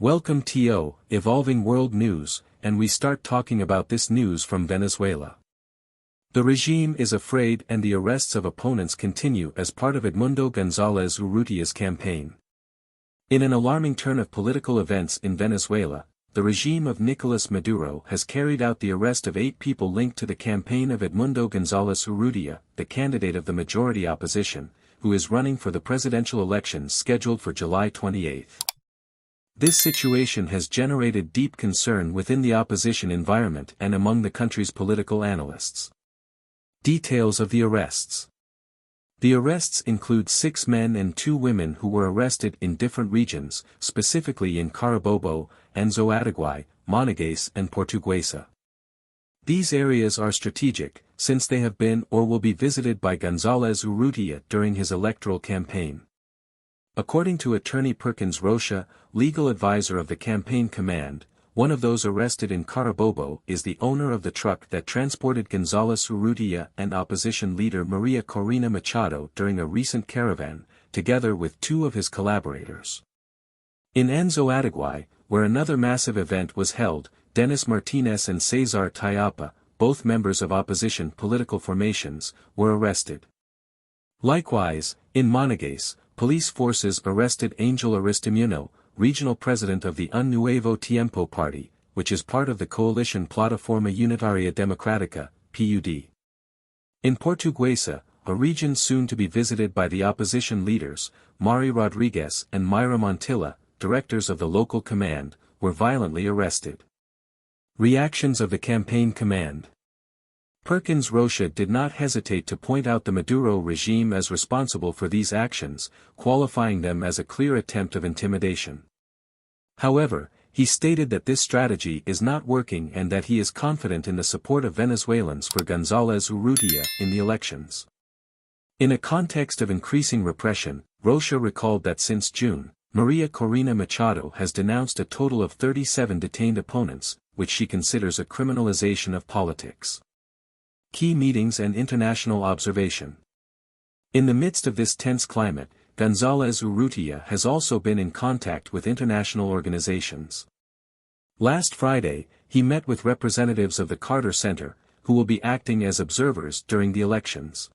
Welcome to Evolving World News, and we start talking about this news from Venezuela. The regime is afraid and the arrests of opponents continue as part of Edmundo González Urrutia's campaign. In an alarming turn of political events in Venezuela, the regime of Nicolás Maduro has carried out the arrest of 8 people linked to the campaign of Edmundo González Urrutia, the candidate of the majority opposition, who is running for the presidential elections scheduled for July 28. This situation has generated deep concern within the opposition environment and among the country's political analysts. Details of the arrests. The arrests include 6 men and 2 women who were arrested in different regions, specifically in Carabobo, Anzoátegui, Monagas and Portuguesa. These areas are strategic, since they have been or will be visited by González Urrutia during his electoral campaign. According to attorney Perkins Rocha, legal advisor of the campaign command, one of those arrested in Carabobo is the owner of the truck that transported González Urrutia and opposition leader Maria Corina Machado during a recent caravan, together with 2 of his collaborators. In Anzoátegui, where another massive event was held, Denis Martinez and Cesar Tayapa, both members of opposition political formations, were arrested. Likewise, in Monagas, police forces arrested Angel Aristimuño, regional president of the Un Nuevo Tiempo party, which is part of the coalition Plataforma Unitaria Democrática, PUD. In Portuguesa, a region soon to be visited by the opposition leaders, Mari Rodriguez and Mayra Montilla, directors of the local command, were violently arrested. Reactions of the campaign command. Perkins Rocha did not hesitate to point out the Maduro regime as responsible for these actions, qualifying them as a clear attempt of intimidation. However, he stated that this strategy is not working and that he is confident in the support of Venezuelans for González Urrutia in the elections. In a context of increasing repression, Rocha recalled that since June, Maria Corina Machado has denounced a total of 37 detained opponents, which she considers a criminalization of politics. Key meetings and international observation. In the midst of this tense climate, González Urrutia has also been in contact with international organizations. Last Friday, he met with representatives of the Carter Center, who will be acting as observers during the elections.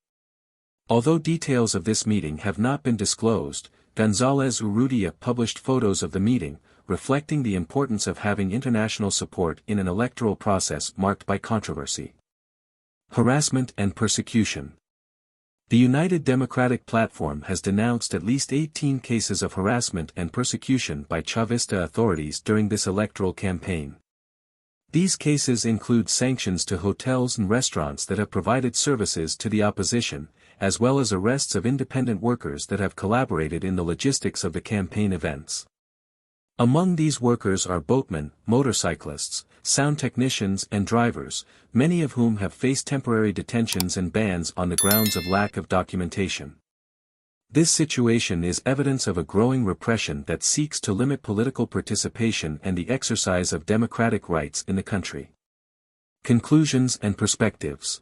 Although details of this meeting have not been disclosed, González Urrutia published photos of the meeting, reflecting the importance of having international support in an electoral process marked by controversy. Harassment and persecution. The United Democratic Platform has denounced at least 18 cases of harassment and persecution by Chavista authorities during this electoral campaign. These cases include sanctions to hotels and restaurants that have provided services to the opposition, as well as arrests of independent workers that have collaborated in the logistics of the campaign events. Among these workers are boatmen, motorcyclists, sound technicians and drivers, many of whom have faced temporary detentions and bans on the grounds of lack of documentation. This situation is evidence of a growing repression that seeks to limit political participation and the exercise of democratic rights in the country. Conclusions and perspectives.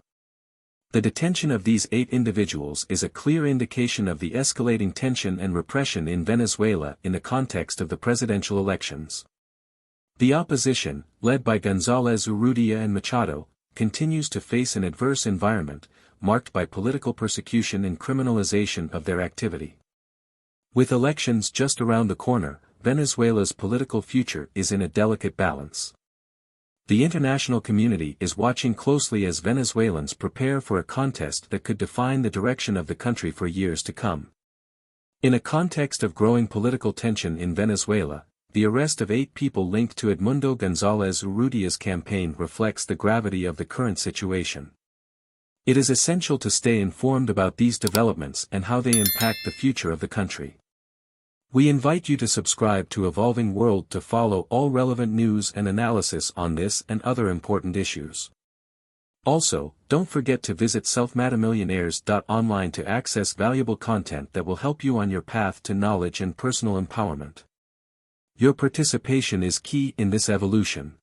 The detention of these 8 individuals is a clear indication of the escalating tension and repression in Venezuela in the context of the presidential elections. The opposition, led by González Urrutia and Machado, continues to face an adverse environment, marked by political persecution and criminalization of their activity. With elections just around the corner, Venezuela's political future is in a delicate balance. The international community is watching closely as Venezuelans prepare for a contest that could define the direction of the country for years to come. In a context of growing political tension in Venezuela, the arrest of 8 people linked to Edmundo González Urrutia's campaign reflects the gravity of the current situation. It is essential to stay informed about these developments and how they impact the future of the country. We invite you to subscribe to Evolving World to follow all relevant news and analysis on this and other important issues. Also, don't forget to visit selfmatamillionaires.online to access valuable content that will help you on your path to knowledge and personal empowerment. Your participation is key in this evolution.